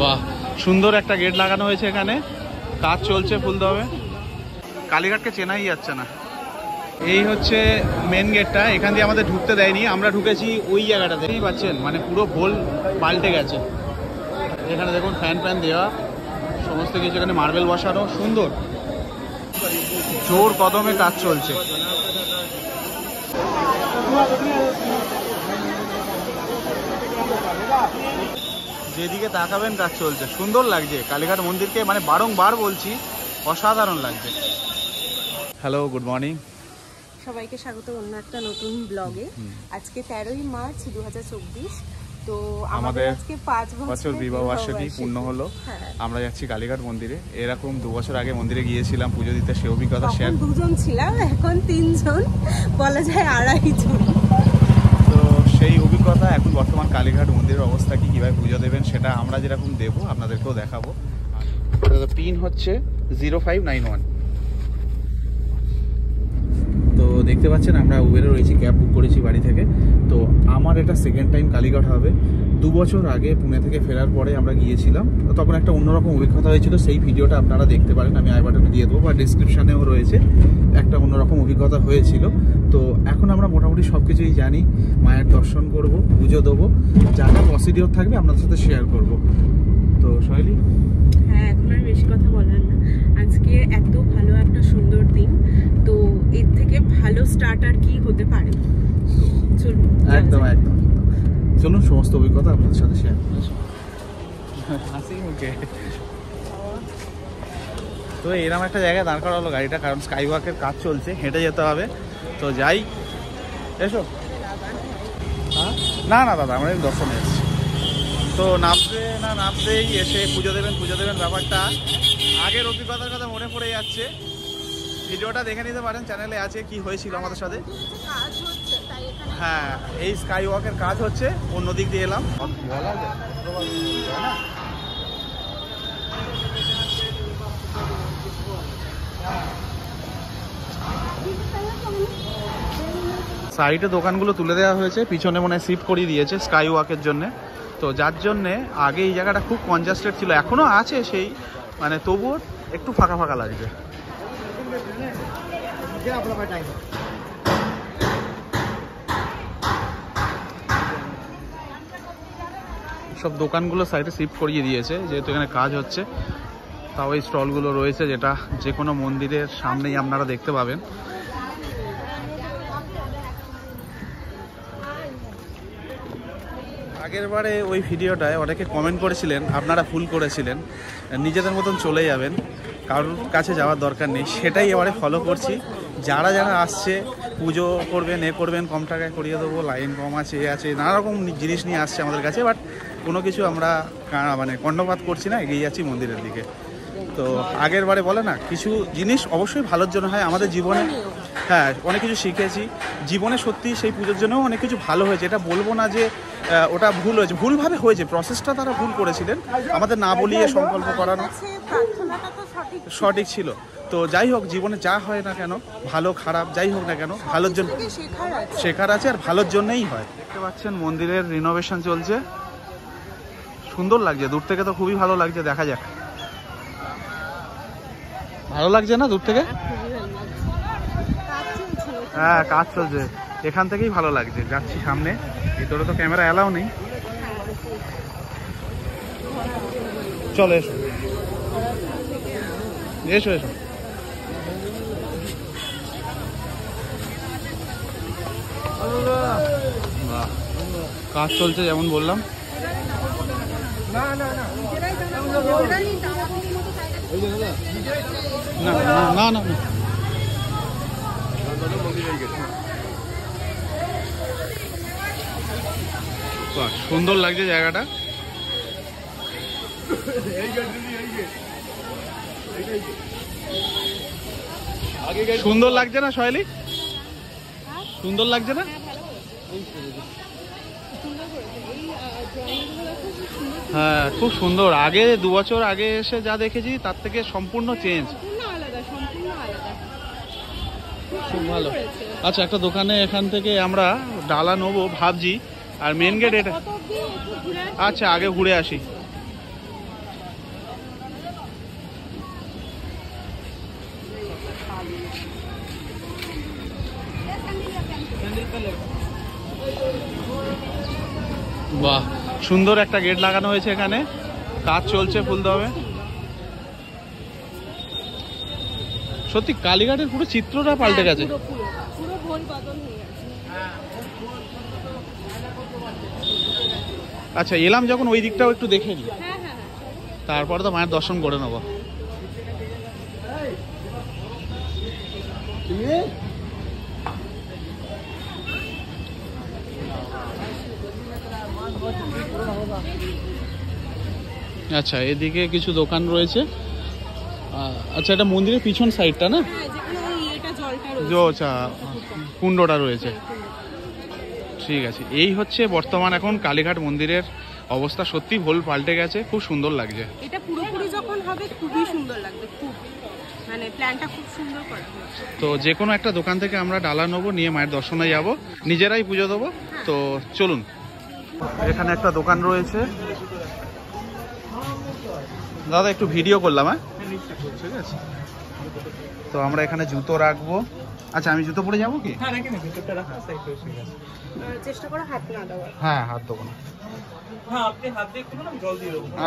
বাহ, সুন্দর একটা গেট লাগানো হয়েছে এখানে, কাজ চলছে ফুলদমে। কালীঘাটকে চেনাই যাচ্ছে না। এই হচ্ছে মেন গেটটা, এখান দিয়ে আমাদের ঢুকতে দেয়নি, আমরা ঢুকেছি ওই জায়গাটা, দেখতেই পাচ্ছেন, মানে পুরো ভোল পাল্টে গেছে। এখানে দেখুন ফ্যান ফ্যান দেওয়া সমস্ত কিছু, এখানে মার্বেল বসানো, সুন্দর জোর কদমে কাজ চলছে। যেদিকে তাকাবেন কাজ চলছে, সুন্দর লাগছে কালীঘাট মন্দিরকে, মানে বারংবার বলছি, অসাধারণ লাগছে। হ্যালো, গুড মর্নিং, সবাইকে স্বাগত অন্য একটা নতুন ব্লগে। আজকে 13ই মার্চ 2024। তো আমাদের আজকে 5 বছর বিবাহ বার্ষিকী পূর্ণ হলো। আমরা যাচ্ছি কালীঘাট মন্দিরে। এরকম 2 বছর আগে মন্দিরে গিয়েছিলাম পুজো দিতে, সে অভিজ্ঞতা শেয়ার। দুজন ছিলাম, এখন 3 জন, বলা যায় 2.5 জন। তো সেই অভিজ্ঞতা এখন বর্তমান কালীঘাট মন্দিরের অবস্থা কি, কিভাবে পুজো দেবেন সেটা আমরা যেরকম দেবো আপনাদেরকেও দেখাবো। পিন হচ্ছে 0591। তো দেখতে পাচ্ছেন আমরা উবেরে রয়েছি, ক্যাব বুক করেছি বাড়ি থেকে। তো আমার এটা সেকেন্ড টাইম কালীঘাট হবে। 2 বছর আগে পুনে থেকে ফেরার পরে আমরা গিয়েছিলাম, তখন একটা অন্যরকম অভিজ্ঞতা হয়েছিল। সেই ভিডিওটা আপনারা দেখতে পারেন, আমি আই বাটনে দিয়ে দেবো বা ডিসক্রিপশানেও রয়েছে। একটা অন্যরকম অভিজ্ঞতা হয়েছিল। তো এখন আমরা মোটামুটি সব কিছুই জানি, মায়ের দর্শন করব, পুজো দেবো, যা যা প্রসিডিওর থাকবে আপনাদের সাথে শেয়ার করব। তো শৈলী, হ্যাঁ, এখন আর বেশি কথা বলার না। আজকে এত ভালো একটা সুন্দর দিন, তো এর থেকে ভালো স্টার্ট আর কি হতে পারে। চলুন, একদম একদম চলুন, সমস্ত অভিজ্ঞতা আপনাদের সাথে শেয়ার করবো। ওকে, তো এরকম একটা জায়গায় দাঁড় করা হলো গাড়িটা, কারণ স্কাই ওয়াকের কাজ চলছে, হেঁটে যেতে হবে। তো যাই, এসো। না না দাদা, আমরা দর্শনে এসেছি। তো নামতেই এসে পুজো দেবেন ব্যাপারটা আগের অভিজ্ঞতার কথা মনে পড়ে যাচ্ছে। ভিডিওটা দেখে নিতে পারেন, চ্যানেলে আছে কি হয়েছিল আমাদের সাথে। হ্যাঁ, এই স্কাই ওয়াকের কাজ হচ্ছে, অন্য দিক দিয়ে এলাম। সাইডে দোকানগুলো তুলে দেওয়া হয়েছে, পিছনে মনে হয় শিফট করিয়ে দিয়েছে স্কাই ওয়াকের জন্য। তো যার জন্যে আগে এই জায়গাটা খুব কনজাস্টেড ছিল, এখনও আছে সেই, মানে তবুও একটু ফাঁকা ফাঁকা লাগছে। সব দোকানগুলো সাইডে শিফট করিয়ে দিয়েছে, যেহেতু এখানে কাজ হচ্ছে। তাও এই স্টলগুলো রয়েছে, যেটা যে কোনো মন্দিরের সামনেই আপনারা দেখতে পাবেন। আগের বারে ওই ভিডিওটায় অনেকে কমেন্ট করেছিলেন, আপনারা ভুল করেছিলেন, নিজেদের মতন চলে যাবেন, কারোর কাছে যাওয়ার দরকার নেই। সেটাই এবারে ফলো করছি। যারা যারা আসছে, পুজো করবেন, করবেন, কম টাকায় করিয়ে দেবো, লাইন কম আছে, আছে, নানা রকম জিনিস নিয়ে আসছে আমাদের কাছে। বাট কোনো কিছু আমরা মানে কর্ণপাত করছি না, এগিয়ে যাচ্ছি মন্দিরের দিকে। তো আগের বারে বলে না, কিছু জিনিস অবশ্যই ভালোর জন্য হয় আমাদের জীবনে। হ্যাঁ, অনেক কিছু শিখেছি জীবনে, সত্যি সেই পুজোর জন্যও অনেক কিছু ভালো হয়েছে। এটা বলবো না যে ওটা ভুল হয়েছে, ভুলভাবে হয়েছে, প্রসেসটা তারা ভুল করেছিলেন, আমাদের না বলিয়ে সংকল্প করানো সঠিক ছিল। তো যাই হোক, জীবনে যা হয় না কেন, ভালো খারাপ যাই হোক না কেন, ভালোর জন্য শেখার আছে, আর ভালোর জন্যই হয়। দেখতে পাচ্ছেন মন্দিরের রিনোভেশন চলছে, সুন্দর লাগছে দূর থেকে, তো খুবই ভালো লাগছে। দেখা যাক, ভালো লাগছে না দূর থেকে? হ্যাঁ, কাজ চলছে, এখান থেকেই ভালো লাগছে। যাচ্ছি সামনে, ভিতরে তো ক্যামেরা অ্যালাউ নেই। চলো, এসো এসো এসো। কাজ চলছে যেমন বললাম। না না না না না, সুন্দর লাগছে জায়গাটা। সুন্দর লাগছে না শৈলী? সুন্দর লাগছে না? হ্যাঁ, খুব সুন্দর। আগে 2 বছর আগে এসে যা দেখেছি তার থেকে সম্পূর্ণ চেঞ্জ, খুব ভালো। আচ্ছা, একটা দোকানে এখান থেকে আমরা ডালা নেবো ভাবছি, আর মেন গেট এটা। আচ্ছা, আগে ঘুরে আসি। বাহ, সুন্দর একটা গেট লাগানো হয়েছে এখানে, কাজ চলছে ফুলদমে। সত্যি কালীঘাটের পুরো চিত্রটা পাল্টে গেছে। পুরো ভোল বদল হয়ে গেছে। আচ্ছা, এলাম যখন ওই দিকটাও একটু দেখে নিই, হ্যাঁ, তারপরে তো মায়ের দর্শন করে নেবো। আচ্ছা, এদিকে কিছু দোকান রয়েছে। আচ্ছা, এটা মন্দিরের পিছন সাইডটা না? আচ্ছা, কুণ্ডটা রয়েছে। ঠিক আছে, এই হচ্ছে বর্তমান এখন কালীঘাট মন্দিরের অবস্থা। সত্যি ভোল পাল্টে গেছে, খুব সুন্দর লাগছে। এটা পুরোপুরি যখন হবে খুবই সুন্দর লাগবে, খুব মানে প্ল্যানটা খুব সুন্দর করা হয়েছে। তো যে কোনো একটা দোকান থেকে আমরা ডালা নেবো, নিয়ে মায়ের দর্শনে যাব, নিজেরাই পুজো দেবো। তো চলুন, এখানে একটা দোকান রয়েছে। দাদা একটু ভিডিও করলাম। হ্যাঁ, ঠিক আছে। তো আমরা এখানে জুতো রাখবো। আচ্ছা, আমি জুতো পরে যাবো কি? চেষ্টা করো হাত না দেওয়ার। হ্যাঁ, হাত দেবো না।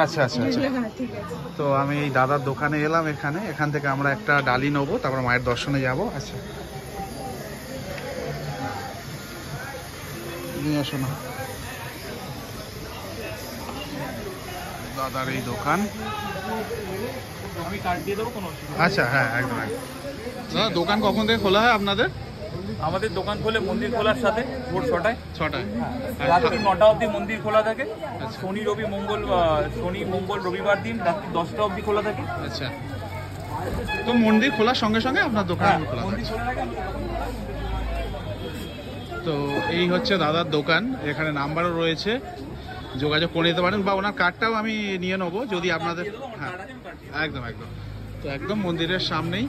আচ্ছা আচ্ছা আচ্ছা, ঠিক আছে। তো আমি এই দাদার দোকানে এলাম, এখান থেকে আমরা একটা ডালি নেবো, তারপর মায়ের দর্শনে যাব। আচ্ছা, নিয়ে আসো না। দাদার এই দোকান, আমি কার্ড দিয়ে দেবো, কোনো অসুবিধা নেই। আচ্ছা, হ্যাঁ একদম একদম। দাদা, দোকান কখন থেকে খোলা হয় আপনাদের? আমাদের দোকান খোলে মন্দির খোলার সাথে ভোর 6টায়। 6টায়। রাত্রি 9টা অবধি মন্দির খোলা থাকে। শনি মঙ্গল রবিবার দিন রাত্রি 10টা অবধি খোলা থাকে। আচ্ছা, তো মন্দির খোলার সঙ্গে সঙ্গে আপনার দোকান খোলা মন্দির থাকে। খোলা থাকে। তো এই হচ্ছে দাদার দোকান, এখানে নাম্বারও রয়েছে, যোগাযোগ করে নিতে পারেন, বা ওনার কার্ডটাও আমি নিয়ে নেবো যদি আপনাদের। হ্যাঁ, একদম একদম। তো একদম মন্দিরের সামনেই,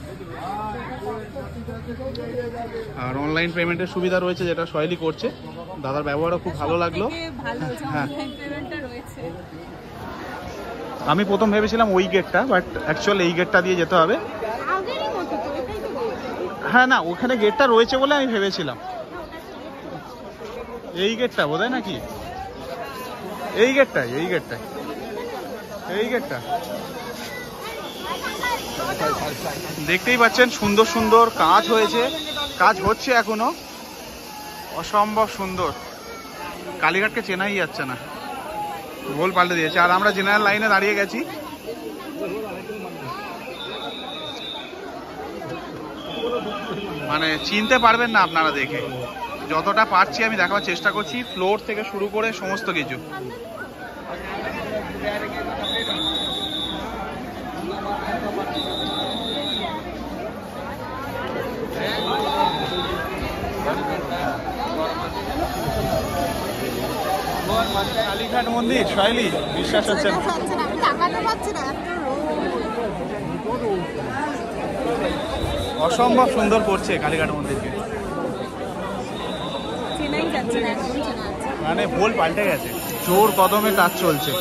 আর অনলাইন পেমেন্টের সুবিধা রয়েছে, যেটা সহেলি করছে। দাদার ব্যবহারও খুব ভালো লাগলো। হ্যাঁ, আমি প্রথম ভেবেছিলাম ওই গেটটা, বাট অ্যাকচুয়াল এই গেটটা দিয়ে যেতে হবে। হ্যাঁ, না ওখানে গেটটা রয়েছে বলে আমি ভেবেছিলাম এই গেটটা বোধহয়, নাকি এই গেটটা দেখতেই পাচ্ছেন, সুন্দর সুন্দর কাজ হয়েছে, কাজ হচ্ছে এখনো, অসম্ভব সুন্দর। কালীঘাটকে চেনাই যাচ্ছে না, ভোল পাল্টে দিয়েছে। আর আমরা জেনারেল লাইনে দাঁড়িয়ে গেছি। মানে চিনতে পারবেন না আপনারা দেখে, যতটা পারছি আমি দেখাবার চেষ্টা করছি, ফ্লোর থেকে শুরু করে সমস্ত কিছু। কালীঘাট মন্দির সহেলি, বিশ্বাস হচ্ছে না, অসম্ভব সুন্দর করছে কালীঘাট মন্দিরকে, মানে ভোল পাল্টে গেছে। জোর কদমে কাজ চলছে,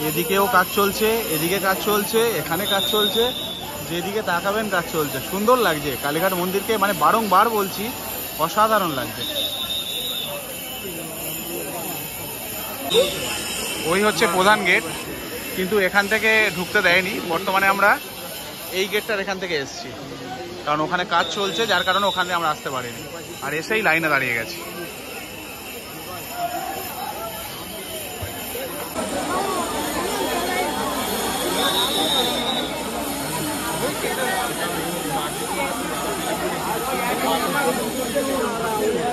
এদিকেও কাজ চলছে, এদিকে কাজ চলছে, এখানে কাজ চলছে, যেদিকে তাকাবেন কাজ চলছে। সুন্দর লাগছে কালীঘাট মন্দিরকে, মানে বারংবার বলছি, অসাধারণ লাগছে। ওই হচ্ছে প্রধান গেট, কিন্তু এখান থেকে ঢুকতে দেয়নি। বর্তমানে আমরা এই গেটটার এখান থেকে এসেছি, কারণ ওখানে কাজ চলছে, যার কারণে ওখানে আমরা আসতে পারিনি, আর এসেই লাইনে দাঁড়িয়ে গেছি।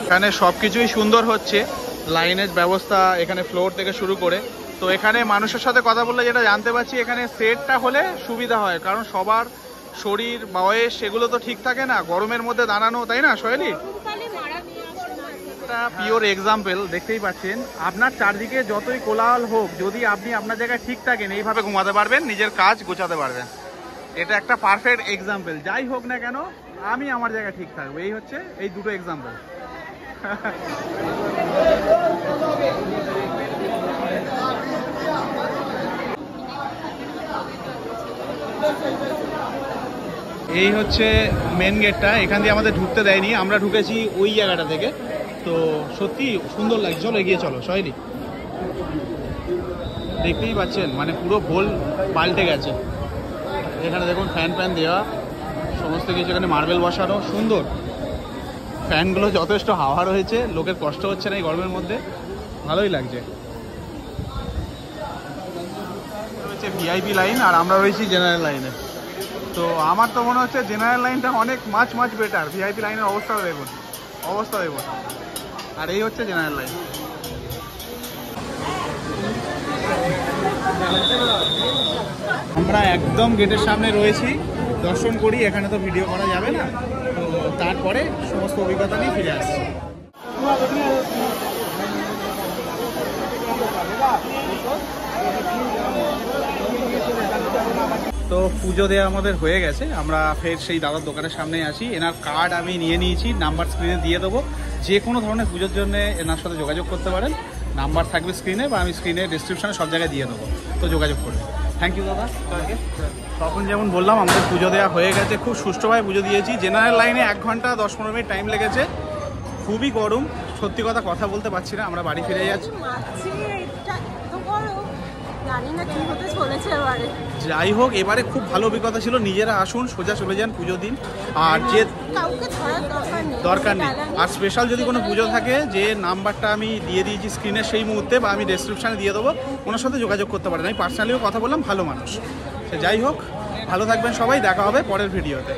এখানে সবকিছুই সুন্দর হচ্ছে, লাইনের ব্যবস্থা এখানে ফ্লোর থেকে শুরু করে। তো এখানে মানুষের সাথে কথা বললে যেটা জানতে পারছি, এখানে সেটটা হলে সুবিধা হয়, কারণ সবার শরীর বয়স সেগুলো তো ঠিক থাকে না গরমের মধ্যে দাঁড়ানো, তাই না সহেলি? একটা পিওর এক্সাম্পল দেখতেই পাচ্ছেন, আপনার চারদিকে যতই কোলাহল হোক, যদি আপনি আপনার জায়গায় ঠিক থাকেন, এইভাবে ঘুমাতে পারবেন, নিজের কাজ গোছাতে পারবেন। এটা একটা পারফেক্ট এক্সাম্পল। যাই হোক না কেন, আমি আমার জায়গায় ঠিক থাকবো, এই হচ্ছে এই দুটো এক্সাম্পল। এই হচ্ছে মেন গেটটা, এখান দিয়ে আমাদের ঢুকতে দেয়নি, আমরা ঢুকেছি ওই জায়গাটা থেকে। তো সত্যি সুন্দর লাগছে, চলো এগিয়ে চলো সবাই। দেখতেই পাচ্ছেন মানে পুরো ভোল পাল্টে গেছে। এখানে দেখুন ফ্যান ফ্যান দেওয়া সমস্ত কিছু, এখানে মার্বেল বসানো সুন্দর, ফ্যানগুলো যথেষ্ট হাওয়া রয়েছে, লোকের কষ্ট হচ্ছে না এই গরমের মধ্যে, ভালোই লাগছে। হচ্ছে ভিআইপি লাইন আর আমরা রয়েছি জেনারেল লাইনে। তো আমার তো মনে হচ্ছে জেনারেল লাইনটা অনেক মাছ বেটার, ভিআইপি লাইনের অবস্থা দেখুন। আর এই হচ্ছে জেনারেল লাইন। আমরা একদম গেটের সামনে রয়েছি, দর্শন করি, এখানে তো ভিডিও করা যাবে না, তো তারপরে সমস্ত অভিজ্ঞতা নিয়ে ফিরে আসছি। তো পুজো দেওয়া আমাদের হয়ে গেছে, আমরা ফের সেই দাদার দোকানের সামনে আসি। এনার কার্ড আমি নিয়ে নিয়েছি, নাম্বার স্ক্রিনে দিয়ে দেবো, যে কোনো ধরনের পুজোর জন্য এনার সাথে যোগাযোগ করতে পারেন। নাম্বার থাকবে স্ক্রিনে বা আমি স্ক্রিনে ডিসক্রিপশনে সব জায়গায় দিয়ে দেবো, তো যোগাযোগ করবেন। থ্যাংক ইউ দাদা। তখন যেমন বললাম আমাদের পুজো দেওয়া হয়ে গেছে, খুব সুষ্ঠুভাবে পুজো দিয়েছি। জেনারেল লাইনে 1 ঘন্টা 10-15 মিনিট টাইম লেগেছে, খুবই গরম, সত্যি কথা বলতে পারছি না, আমরা বাড়ি ফিরে যাচ্ছি। যাই হোক, এবারে খুব ভালো অভিজ্ঞতা ছিল। নিজেরা আসুন, সোজা চলে যান পুজো দিন, আর যে দরকার নেই। আর স্পেশাল যদি কোনো পুজো থাকে, যে নাম্বারটা আমি দিয়ে দিয়েছি স্ক্রিনে সেই মুহূর্তে বা আমি ডেসক্রিপশানে দিয়ে দেবো, ওনার সাথে যোগাযোগ করতে পারেন। আমি পার্সোনালিও কথা বললাম, ভালো মানুষ। সে যাই হোক, ভালো থাকবেন সবাই, দেখা হবে পরের ভিডিওতে।